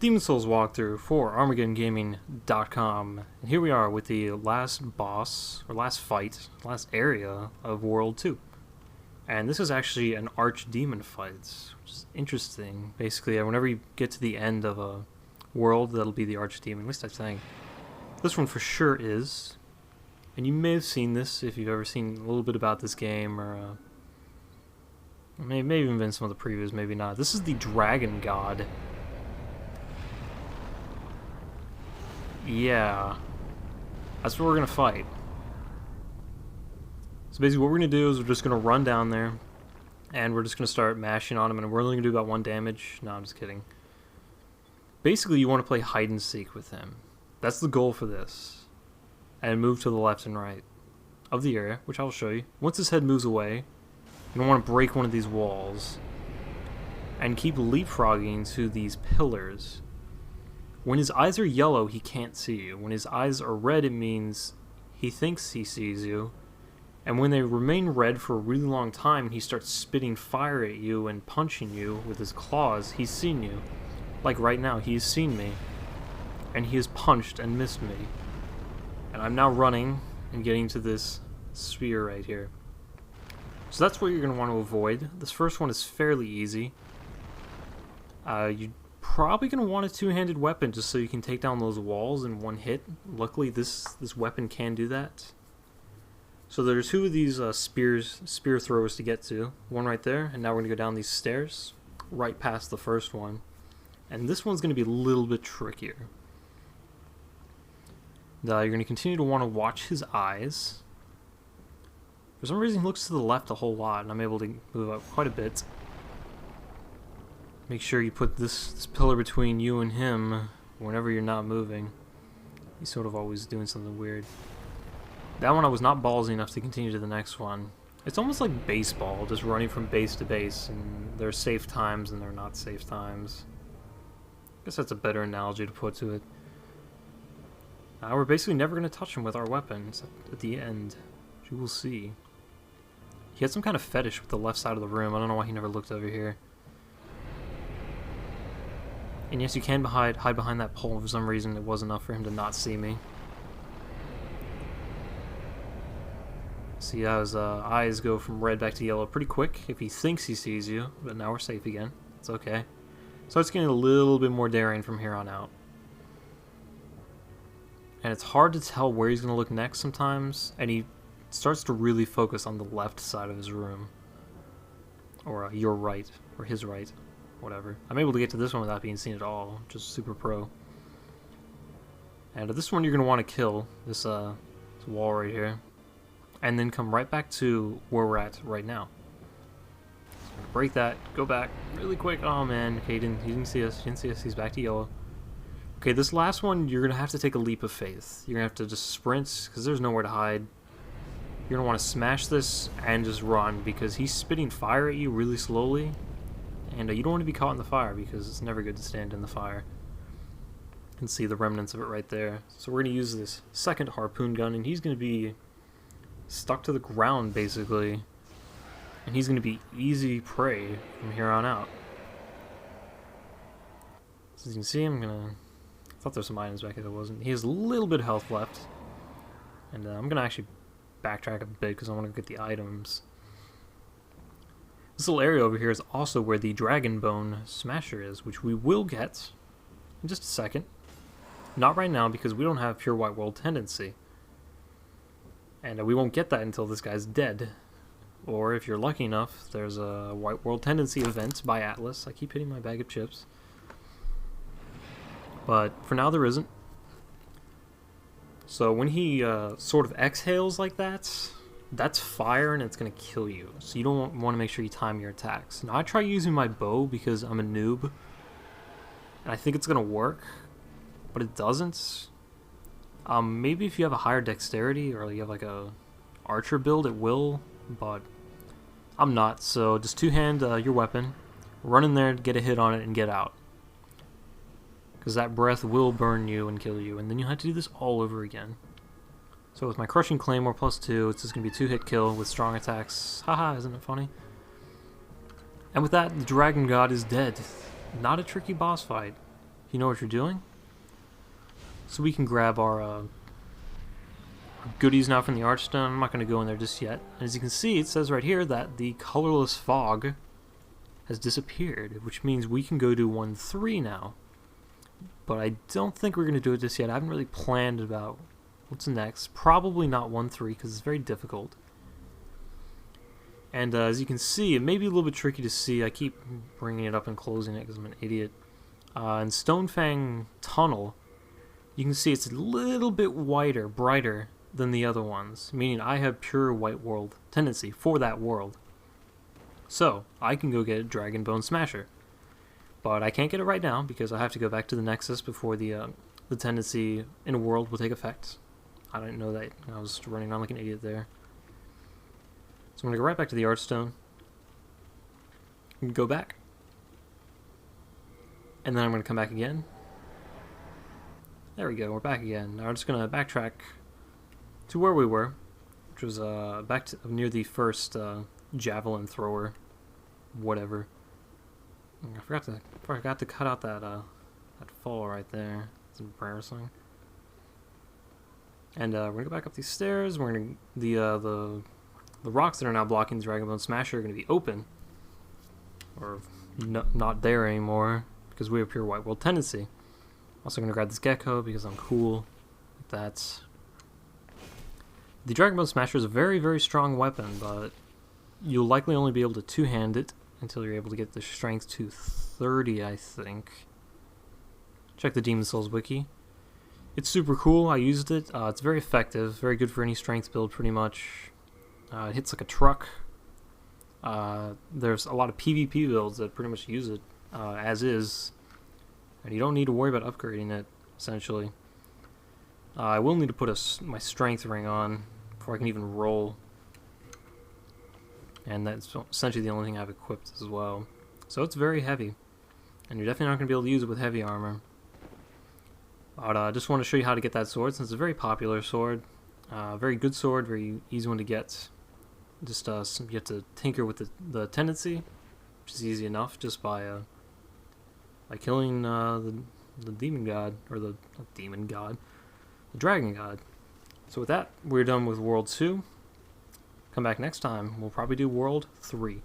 Demon Souls walkthrough for ArmageddonGaming.com. And here we are with the last boss, or last fight, last area of World 2. And this is actually an Archdemon fight, which is interesting. Basically, whenever you get to the end of a world, that'll be the Archdemon, at least I think. This one for sure is. And you may have seen this if you've ever seen a little bit about this game, or maybe even been some of the previews, maybe not. This is the Dragon God. Yeah, that's what we're gonna fight. So basically what we're gonna do is we're just gonna run down there and we're just gonna start mashing on him, and we're only gonna do about 1 damage. No, I'm just kidding. Basically you want to play hide and seek with him. That's the goal for this. And move to the left and right of the area, which I'll show you. Once his head moves away, you want to break one of these walls and keep leapfrogging to these pillars. When his eyes are yellow, he can't see you. When his eyes are red, it means he thinks he sees you. And when they remain red for a really long time and he starts spitting fire at you and punching you with his claws, he's seen you. Like right now, he has seen me. And he has punched and missed me. And I'm now running and getting to this sphere right here. So that's what you're going to want to avoid. This first one is fairly easy. You probably going to want a two-handed weapon just so you can take down those walls in one hit. Luckily this weapon can do that. So there's 2 of these spear throwers to get to. One right there, and now we're going to go down these stairs right past the first one. And this one's going to be a little bit trickier. You're going to continue to want to watch his eyes. For some reason he looks to the left a whole lot, and I'm able to move up quite a bit. Make sure you put this pillar between you and him whenever you're not moving. He's sort of always doing something weird. That one I was not ballsy enough to continue to the next one. It's almost like baseball, just running from base to base, and there are safe times and there are not safe times. I guess that's a better analogy to put to it. We're basically never going to touch him with our weapons at the end, which you will see. He had some kind of fetish with the left side of the room. I don't know why he never looked over here. And yes, you can hide behind that pole. For some reason, it was enough for him to not see me. See how his eyes go from red back to yellow pretty quick if he thinks he sees you, but now we're safe again. It's okay. So it's getting a little bit more daring from here on out. And it's hard to tell where he's going to look next sometimes, and he starts to really focus on the left side of his room. Or your right, or his right. Whatever. I'm able to get to this one without being seen at all. Just super pro. And this one you're going to want to kill. This wall right here. And then come right back to where we're at right now. So break that. Go back really quick. Oh man. Okay, he didn't see us. He didn't see us. He's back to yellow. Okay, this last one you're going to have to take a leap of faith. You're going to have to just sprint because there's nowhere to hide. You're going to want to smash this and just run because he's spitting fire at you really slowly. And you don't want to be caught in the fire because it's never good to stand in the fire. You can see the remnants of it right there. So we're going to use this second harpoon gun, and he's going to be stuck to the ground basically. And he's going to be easy prey from here on out. So as you can see, I thought there were some items back here, there wasn't. He has a little bit of health left. And I'm going to actually backtrack a bit because I want to get the items. This little area over here is also where the Dragon Bone Smasher is, which we will get in just a second. Not right now because we don't have pure White World tendency. And we won't get that until this guy's dead. Or if you're lucky enough, there's a White World tendency event by Atlas. I keep hitting my bag of chips. But for now there isn't. So when he sort of exhales like that, that's fire and it's going to kill you. So you don't want to make sure you time your attacks. Now I try using my bow because I'm a noob. And I think it's going to work. But it doesn't. Maybe if you have a higher dexterity or you have like a archer build, it will. But I'm not. So just two-hand your weapon. Run in there, get a hit on it, and get out. Because that breath will burn you and kill you. And then you have to do this all over again. So with my Crushing Claymore +2, it's just going to be a 2-hit kill with strong attacks. Haha, isn't it funny? And with that, the Dragon God is dead. Not a tricky boss fight. you know what you're doing. So we can grab our goodies now from the Archdemon. I'm not going to go in there just yet. As you can see, it says right here that the colorless fog has disappeared, which means we can go to 1-3 now. But I don't think we're going to do it just yet. I haven't really planned about what's next. Probably not 1-3 because it's very difficult. And as you can see, it may be a little bit tricky to see. I keep bringing it up and closing it because I'm an idiot. In Stonefang Tunnel, you can see it's a little bit whiter, brighter than the other ones, meaning I have pure white world tendency for that world. So, I can go get Dragon Bone Smasher. But I can't get it right now because I have to go back to the Nexus before the tendency in a world will take effect. I didn't know that. I was running around like an idiot there. So I'm going to go right back to the Archstone. Go back. And then I'm going to come back again. There we go, we're back again. Now we're just going to backtrack to where we were, which was back to near the first javelin thrower, whatever. I forgot to cut out that that fall right there. It's embarrassing. And we're going to go back up these stairs. We're going to the rocks that are now blocking the Dragon Bone Smasher are going to be open. Or not there anymore, because we have pure white world tendency. Also going to grab this gecko because I'm cool with that. The Dragon Bone Smasher is a very, very strong weapon, but you'll likely only be able to two-hand it until you're able to get the strength to 30, I think. Check the Demon Souls wiki. It's super cool. I used it. It's very effective. Very good for any strength build, pretty much. It hits like a truck. There's a lot of PvP builds that pretty much use it as is. And you don't need to worry about upgrading it, essentially. I will need to put my strength ring on before I can even roll. And that's essentially the only thing I've equipped as well. So it's very heavy. And you're definitely not going to be able to use it with heavy armor. But I just want to show you how to get that sword, since it's a very popular sword. Very good sword, very easy one to get. Just you have to tinker with the tendency, which is easy enough just by killing the demon god, or the demon god, the dragon god. So with that, we're done with World 2. Come back next time. We'll probably do World 3.